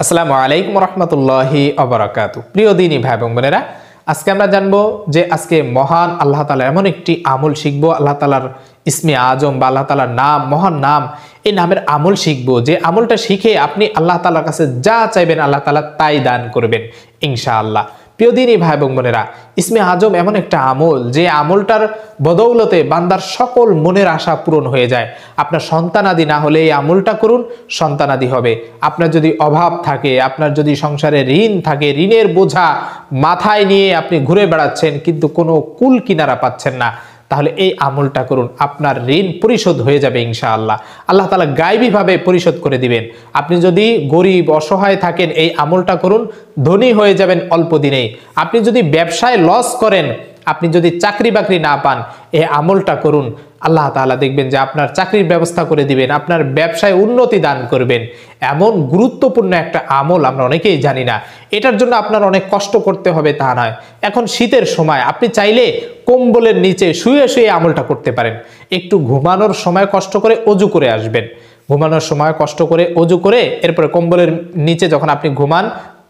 আসসালামু আলাইকুম রহমতুল্লাহি ওয়া প্রিয় দিনী ভাই এবং বোনেরা, আজকে আমরা জানবো যে আজকে মহান আল্লাহ তাআলা এমন একটি আমল শিখবো। আল্লাহ তাআলার ইসমে আজম বা আল্লাহ তাআলার নাম, মহান নাম, এই নামের আমল শিখবো। যে আমলটা শিখে আপনি আল্লাহ তাআলার কাছে যা চাইবেন আল্লাহ তাআলা তাই দান করবেন ইনশাআল্লাহ। প্রিয় দিনী ভাই এবং বোনেরা, ইসমে আজম এমন একটা আমল যে আমলটার বদৌলতে বান্দার সকল মনের আশা পূরণ হয়ে যায়। আপনার সন্তানাদি না হলে এই আমলটা করুন, সন্তানাদি হবে। আপনার যদি অভাব থাকে, আপনার যদি সংসারে ঋণ থাকে, ঋণের বোঝা মাথায় নিয়ে আপনি ঘুরে বেড়াচ্ছেন কিন্তু কোনো কুল কিনারা পাচ্ছেন না, তাহলে এই আমলটা করুন, আপনার ঋণ পরিশোধ হয়ে যাবে ইনশাআল্লাহ। আল্লাহ তাআলা গায়বীভাবে পরিশোধ করে দিবেন। আপনি যদি গরিব অসহায় থাকেন, এই আমলটা করুন, ধনী হয়ে যাবেন অল্প দিনেই। আপনি যদি ব্যবসায় লস করেন, আপনি যদি চাকরি বাকরি না পান, এই আমলটা করুন, আল্লাহ তাআলা দেখবেন যে আপনার চাকরির ব্যবস্থা করে দিবেন, আপনার ব্যবসায় উন্নতি দান করবেন। এমন গুরুত্বপূর্ণ একটা আমল আমরা অনেকেই জানি না। এটার জন্য আপনার অনেক কষ্ট করতে হবে তা নয়। এখন শীতের সময় আপনি চাইলে কম্বলের নিচে শুয়ে শুয়ে আমলটা করতে পারেন। একটু ঘুমানোর সময় কষ্ট করে অজু করে আসবেন, ঘুমানোর সময় কষ্ট করে অজু করে এরপরে কম্বলের নিচে যখন আপনি ঘুমান,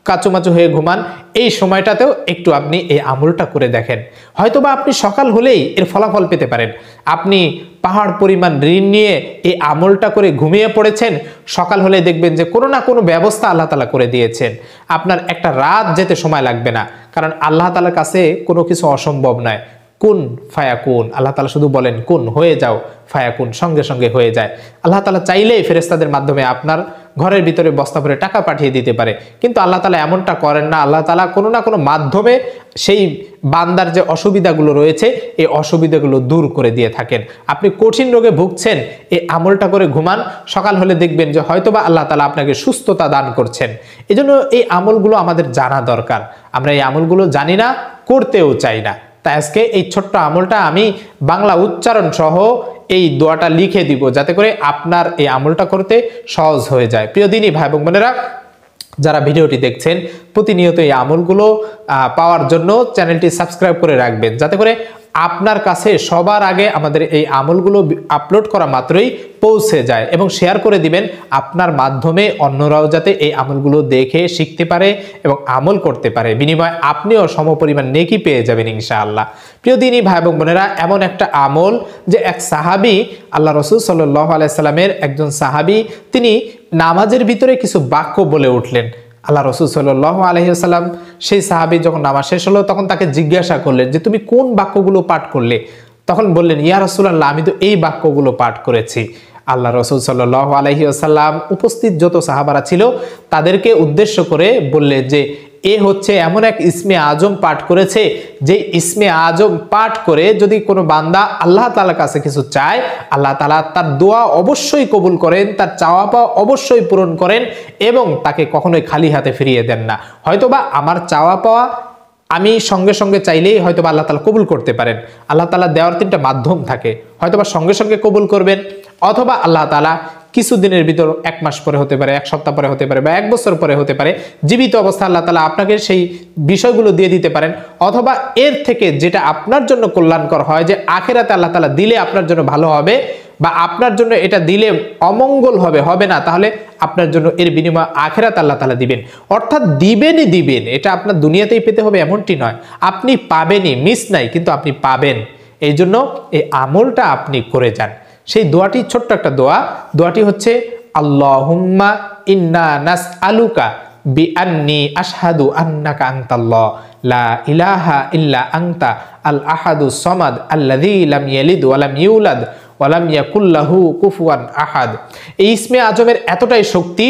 কাচুমাচু হয়ে ঘুমান, এই সময়টাতেও একটু আপনি এই আমলটা করে দেখেন। হয়তোবা আপনি সকাল হলেই এর ফলাফল পেতে পারেন। আপনি পাহাড় পরিমাণ ঋণ নিয়ে এই আমলটা করে ঘুমিয়ে পড়েছেন, সকাল হলে দেখবেন যে কোনো না কোনো ব্যবস্থা আল্লাহ তাআলা করে দিয়েছেন। আপনার একটা রাত যেতে সময় লাগবে না, কারণ আল্লাহ তাআলার কাছে কোনো কিছু অসম্ভব নয়। কুন ফায়াকুন, আল্লাহ তাআলা শুধু বলেন কুন, হয়ে যাও, ফায়াকুন, সঙ্গে সঙ্গে হয়ে যায়। আল্লাহ তাআলা চাইলেই ফেরেশতাদের মাধ্যমে আপনার ঘরের ভিতরে বস্তা ভরে টাকা পাঠিয়ে দিতে পারে, কিন্তু আল্লাহ তাআলা এমনটা করেন না। আল্লাহ তাআলা কোনো না কোনো মাধ্যমে সেই বান্দার যে অসুবিধাগুলো রয়েছে এই অসুবিধাগুলো দূর করে দিয়ে থাকেন। আপনি কঠিন রোগে ভুগছেন, এই আমলটা করে ঘুমান, সকাল হলে দেখবেন যে হয়তোবা আল্লাহ তাআলা আপনাকে সুস্থতা দান করছেন। এজন্য এই আমলগুলো আমাদের জানা দরকার। আমরা এই আমলগুলো জানি না, করতেও চাই না। তাই আজকে এই ছোট্ট আমলটা আমি বাংলা উচ্চারণ সহ এই দোয়াটা লিখে দিব, যাতে করে আপনার এই আমলটা করতে সহজ হয়ে যায়। প্রিয় দিনী ভাই এবং বোনেরা, যারা ভিডিওটি দেখছেন প্রতিনিয়ত এই আমলগুলো পাওয়ার জন্য চ্যানেলটি সাবস্ক্রাইব করে রাখবেন, যাতে করে আপনার কাছে সবার আগে আমাদের এই আমলগুলো আপলোড করা মাত্রই পৌঁছে যায়, এবং শেয়ার করে দিবেন আপনার মাধ্যমে অন্যরাও যাতে এই আমলগুলো দেখে শিখতে পারে এবং আমল করতে পারে। বিনিময়ে আপনিও সমপরিমাণ নেকি পেয়ে যাবেন ইনশাআল্লাহ। প্রিয় দিনী ভাই এবং বোনেরা, এমন একটা আমল যে এক সাহাবী, আল্লাহ রাসূল সাল্লাল্লাহু আলাইহি সাল্লামের একজন সাহাবী, তিনি নামাজের ভিতরে কিছু বাক্য বলে উঠলেন। আল্লাহ রাসূল সাল্লাল্লাহু আলাইহি ওয়াসাল্লাম সেই সাহাবী যখন নামাজ শেষ হলো তখন তাকে জিজ্ঞাসা করলেন যে তুমি কোন বাক্যগুলো পাঠ করলে? তখন বললেন, ইয়া রাসূলুল্লাহ, আমি তো এই বাক্যগুলো পাঠ করেছি। আল্লাহ রাসূল সাল্লাল্লাহু আলাইহি ওয়াসাল্লাম উপস্থিত যত সাহাবারা ছিল তাদেরকে উদ্দেশ্য করে বললেন যে এ হচ্ছে এমন এক ইসমে আজম পাঠ করেছে, যে ইসমে আজম পাঠ করে যদি কোনো বান্দা আল্লাহ তাআলার কাছে কিছু চায়, আল্লাহ তাআলা তার দোয়া অবশ্যই কবুল করেন, তার চাওয়া পাওয়া অবশ্যই পূরণ করেন, এবং তাকে কখনোই খালি হাতে ফিরিয়ে দেন না। হয়তোবা আমার চাওয়া পাওয়া আমি সঙ্গে সঙ্গে চাইলেই হয়তোবা আল্লাহ তাআলা কবুল করতে পারেন। আল্লাহ তাআলা দেওয়ার তিনটা মাধ্যম থাকে, হয়তোবা সঙ্গে সঙ্গে কবুল করবেন, অথবা আল্লাহ তাআলা কিছুদিনের ভিতর, এক মাস পরে হতে পারে, এক সপ্তাহ পরে হতে পারে, বা এক বছর পরে হতে পারে, জীবিত অবস্থা আল্লাহ তাআলা আপনাকে সেই বিষয়গুলো দিয়ে দিতে পারেন। অথবা এর থেকে যেটা আপনার জন্য কল্যাণকর হয়, যে আখিরাতে আল্লাহ তাআলা দিলে আপনার জন্য ভালো হবে, বা আপনার জন্য এটা দিলে অমঙ্গল হবে, হবে না, তাহলে আপনার জন্য এর বিনিময়ে আখিরাত আল্লাহ তাআলা দিবেন। অর্থাৎ দিবেনই দিবেন, এটা আপনার দুনিয়াতেই পেতে হবে এমনটি নয়, আপনি পাবেনই, মিস নাই, কিন্তু আপনি পাবেন। এই জন্য এই আমলটা আপনি করে যান। সেই দোয়াটি ছোট্ট একটা দোয়া, দোয়াটি হচ্ছে আল্লাহুম্মা ইন্না নাসআলুকা বিআন্নী আশহাদু আন্নাকা আনতাল্লাহ লা ইলাহা ইল্লা আনতা আল আহাদুস সামাদ আল্লাযী লাম ইয়ালিদ ওয়া লাম ইউলাদ ওয়া লাম ইয়াকুল লাহু কুফুয়ান আহাদ। এই ইসমে আজমের এতটাই শক্তি,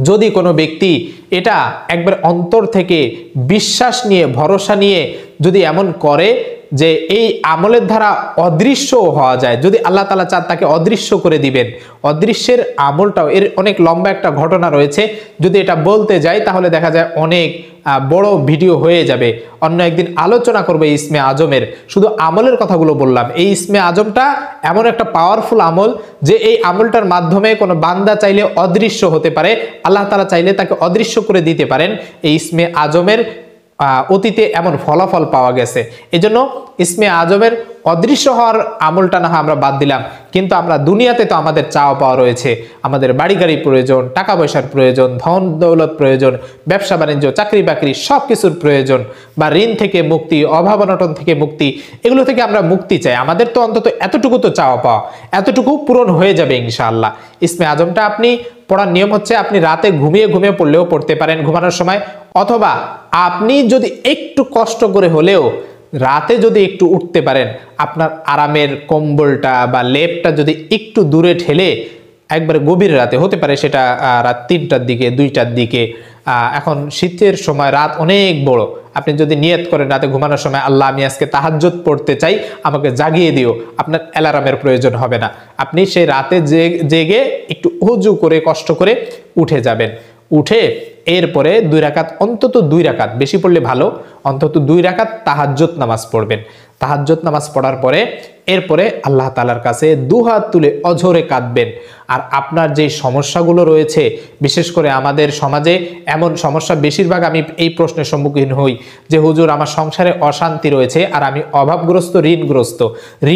যদি কোনো ব্যক্তি এটা একবার অন্তর থেকে বিশ্বাস নিয়ে, ভরসা নিয়ে যদি এমন করে যে এই আমলের দ্বারা অদৃশ্য হওয়া যায়, যদি আল্লাহ তাআলা চান তাকে অদৃশ্য করে দিবেন। অদৃশ্যের আমলটাও, এর অনেক লম্বা একটা ঘটনা রয়েছে, যদি এটা বলতে যাই তাহলে দেখা যায় অনেক বড় ভিডিও হয়ে যাবে। অন্য একদিন আলোচনা করবে ইসমে আজমের, শুধু আমলের কথাগুলো বললাম। এই ইসমে আজমটা এমন একটা পাওয়ারফুল আমল যে এই আমলটার মাধ্যমে কোনো বান্দা চাইলে অদৃশ্য হতে পারে, আল্লাহ তাআলা চাইলে তাকে অদৃশ্য করে দিতে পারেন। এই ইসমে আজমের অতীতে এমন ফলাফল পাওয়া গেছে। এজন্য ইসমে আজমের অদৃশ্য হওয়ার আমলটা না হয় আমরা বাদ দিলাম, কিন্তু আমরা দুনিয়াতে তো আমাদের চাওয়া পাওয়া রয়েছে, আমাদের বাড়ি গাড়ি প্রয়োজন, টাকা পয়সার প্রয়োজন, ধন দৌলত প্রয়োজন, ব্যবসা বাণিজ্য, চাকরি বাকরি সব কিছুর প্রয়োজন, বা ঋণ থেকে মুক্তি, অভাব অনটন থেকে মুক্তি, এগুলো থেকে আমরা মুক্তি চাই। আমাদের তো অন্তত এতটুকু তো চাওয়া পাওয়া, এতটুকু পূরণ হয়ে যাবে ইনশাআল্লাহ। ইসমে আজমটা আপনি পড়ার নিয়ম হচ্ছে আপনি রাতে ঘুমিয়ে ঘুমিয়ে পড়লেও পড়তে পারেন ঘুমানোর সময়, অথবা আপনি যদি একটু কষ্ট করে হলেও রাতে যদি একটু উঠতে পারেন, আপনার আরামের কম্বলটা বা লেপটা যদি একটু দূরে ঠেলে একবারে গভীর রাতে, হতে পারে সেটা রাত 3টার দিকে, 2টার দিকে, এখন শীতের সময় রাত অনেক বড়, আপনি যদি নিয়ত করেন রাতে ঘুমানোর সময়, আল্লাহ আমি আজকে তাহাজ্জুদ পড়তে চাই, আমাকে জাগিয়ে দিও, আপনার অ্যালার্মের প্রয়োজন হবে না। আপনি সেই রাতে জেগে একটু ওযু করে কষ্ট করে উঠে যাবেন। উঠে এরপরে 2 রাকাত, অন্তত 2 রাকাত, বেশি পড়লে ভালো, অন্তত 2 রাকাত তাহাজ্জুদ নামাজ পড়বেন। তাহাজ্জুদ নামাজ পড়ার পরে এরপরে আল্লাহ তাআলার কাছে দুহাত তুলে অঝরে কাঁদবেন। আর আপনার যে সমস্যাগুলো রয়েছে, বিশেষ করে আমাদের সমাজে এমন সমস্যা বেশিরভাগ আমি এই প্রশ্নের সম্মুখীন হই যে হুজুর আমার সংসারে অশান্তি রয়েছে আর আমি অভাবগ্রস্ত, ঋণগ্রস্ত,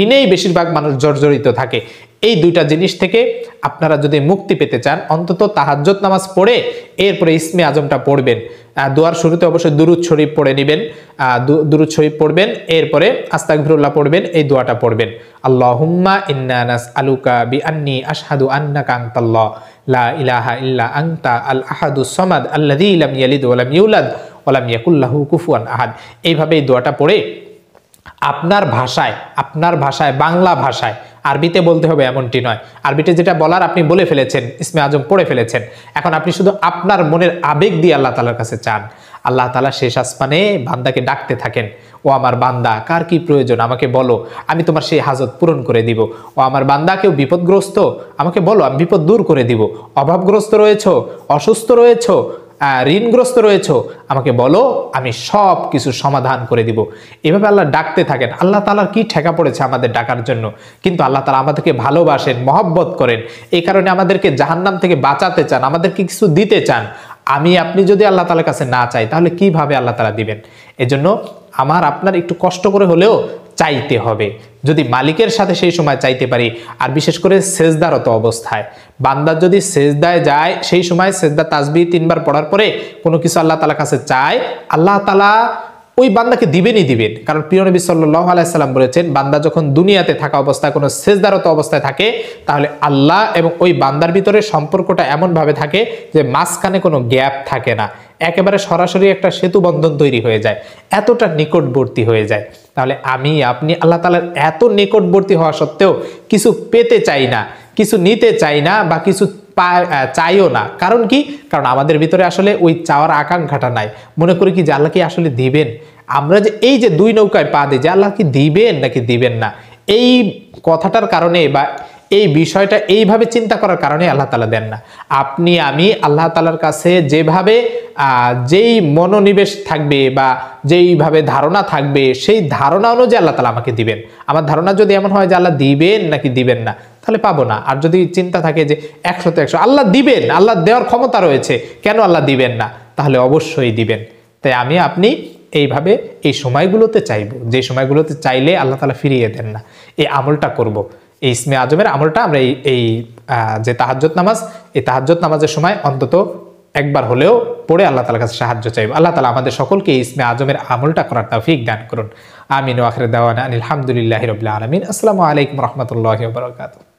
ঋণেই বেশিরভাগ মানুষ জর্জরিত থাকে। এই 2টা জিনিস থেকে আপনারা যদি মুক্তি পেতে চান, অন্তত তাহাজ্জুদ নামাজ পড়ে এরপরে ইসমে আজমটা পড়বেন। দোয়ার শুরুতে অবশ্যই দুরুদ শরীফ পড়ে নেবেন, দুরুদ শরীফ পড়বেন, এরপরে আস্তাগফিরুল্লাহ পড়বেন, এই দোয়াটা পড়বেন, আল্লাহুম্মা ইন্না নাসআলুকা বিআন্নী আশহাদু আন্নাকা আনতাল্লাহ লা ইলাহা ইল্লা আনতা আল আহাদুস সামাদ আল্লাযী লাম ইয়ালিদ ওয়া লাম ইউলাদ ওয়া লাম ইয়াকুল লাহু কুফুয়ান আহাদ। এইভাবে এই দোয়াটা পড়ে আপনার ভাষায় বাংলা ভাষায়, আরবিতে বলতে হবে এমনটি নয়, আরবিতে যেটা বলার আপনি বলে ফেলেছেন, ইসমে আজম পড়ে ফেলেছেন, এখন আপনি শুধু আপনার মনের আবেগ দিয়ে আল্লাহ তাআলার কাছে চান। আল্লাহ তাআলা শেষ আসমানে বান্দাকে ডাকতে থাকেন, ও আমার বান্দা কার কি প্রয়োজন আমাকে বলো, আমি তোমার সেই হাজত পূরণ করে দিব। ও আমার বান্দা কেউ বিপদগ্রস্ত আমাকে বলো, আমি বিপদ দূর করে দিব। অভাবগ্রস্ত রয়েছো, অসুস্থ রয়েছো, ঋণগ্রস্ত রয়েছো, আমাকে বলো, আমি সব কিছু সমাধান করে দিব। এভাবে আল্লাহ ডাকতে থাকেন। আল্লাহ তাআলার কি ঠেকা পড়েছে আমাদের ডাকার জন্য, কিন্তু আল্লাহ তাআলা আমাদেরকে ভালোবাসেন, মহব্বত করেন, এই কারণে আমাদেরকে জাহান্নাম থেকে বাঁচাতে চান, আমাদেরকে কিছু দিতে চান। আপনি যদি আল্লাহ তাআলার কাছে না চাই, তাহলে কিভাবে আল্লাহ তাআলা দিবেন? এজন্য আপনার একটু কষ্ট করে হলেও চাইতে হবে। যদি মালিকের সাথে সেই সময় চাইতে পারি, আর বিশেষ করে সেজদারত অবস্থায়, বান্দা যদি সেজদায় যায়, সেই সময় সেজদা তাসবিহ 3 বার পড়ার পরে কোনো কিছু আল্লাহ তাআলার কাছে চায়, আল্লাহ তাআলা ওই বান্দাকে দিবেনই দিবেন। কারণ প্রিয় নবী সাল্লাল্লাহু আলাইহি সাল্লাম বলেছেন, বান্দা যখন দুনিয়াতে থাকা অবস্থায় কোনো সেজদারত অবস্থায় থাকে, তাহলে আল্লাহ এবং ওই বান্দার ভিতরে সম্পর্কটা এমন ভাবে থাকে যে মাঝখানে কোনো গ্যাপ থাকে না, একেবারে সরাসরি একটা সেতু বন্ধন তৈরি হয়ে যায়, এতটা নিকটবর্তী হয়ে যায়। তাহলে আপনি আল্লাহ তাআলার এত নিকটবর্তী হওয়া সত্ত্বেও কিছু পেতে চাই না, কিছু নিতে চাই না, বা কিছু চাইও না। কারণ কি? কারণ আমাদের ভিতরে আসলে ওই চাওয়ার আকাঙ্ক্ষাটা নাই। মনে করি কি যে আল্লাহ কি আসলে দিবেন? আমরা যে এই যে 2 নৌকায় পা দিই, যে আল্লাহ কি দিবেন নাকি দিবেন না, এই কথাটার কারণে বা এই বিষয়টা এইভাবে চিন্তা করার কারণে আল্লাহ তাআলা দেন না। আমি আল্লাহ তাআলার কাছে যেভাবে যেই মনোনিবেশ থাকবে বা যেইভাবে ধারণা থাকবে, সেই ধারণা অনুযায়ী আল্লাহ তাআলা আমাকে দিবেন। আমার ধারণা যদি এমন হয় যে আল্লাহ দিবেন নাকি দিবেন না, তাহলে পাবো না। আর যদি চিন্তা থাকে যে 100তে 100 আল্লাহ দিবেন, আল্লাহ দেওয়ার ক্ষমতা রয়েছে, কেন আল্লাহ দিবেন না, তাহলে অবশ্যই দিবেন। তাই আপনি এইভাবে এই সময়গুলোতে চাইবো, যে সময়গুলোতে চাইলে আল্লাহ তাআলা ফিরিয়ে দেন না, এই আমলটা করব। এই ইসমে আজমের আমলটা আমরা এই যে তাহাজ্জুদ নামাজ, এই তাহাজ্জুদ নামাজের সময় অন্তত একবার হলেও পড়ে আল্লাহ তাআলার কাছে সাহায্য চাইবো। আল্লাহ তাআলা আমাদের সকলকে এই ইসমে আজমের আমলটা করার তৌফিক দান করুন। আমিন ওয়া আখিরু দাওয়ানা আলহামদুলিল্লাহি রাব্বিল আলামিন। আসসালামু আলাইকুম ওয়া রাহমাতুল্লাহি ওয়া বারাকাতুহু।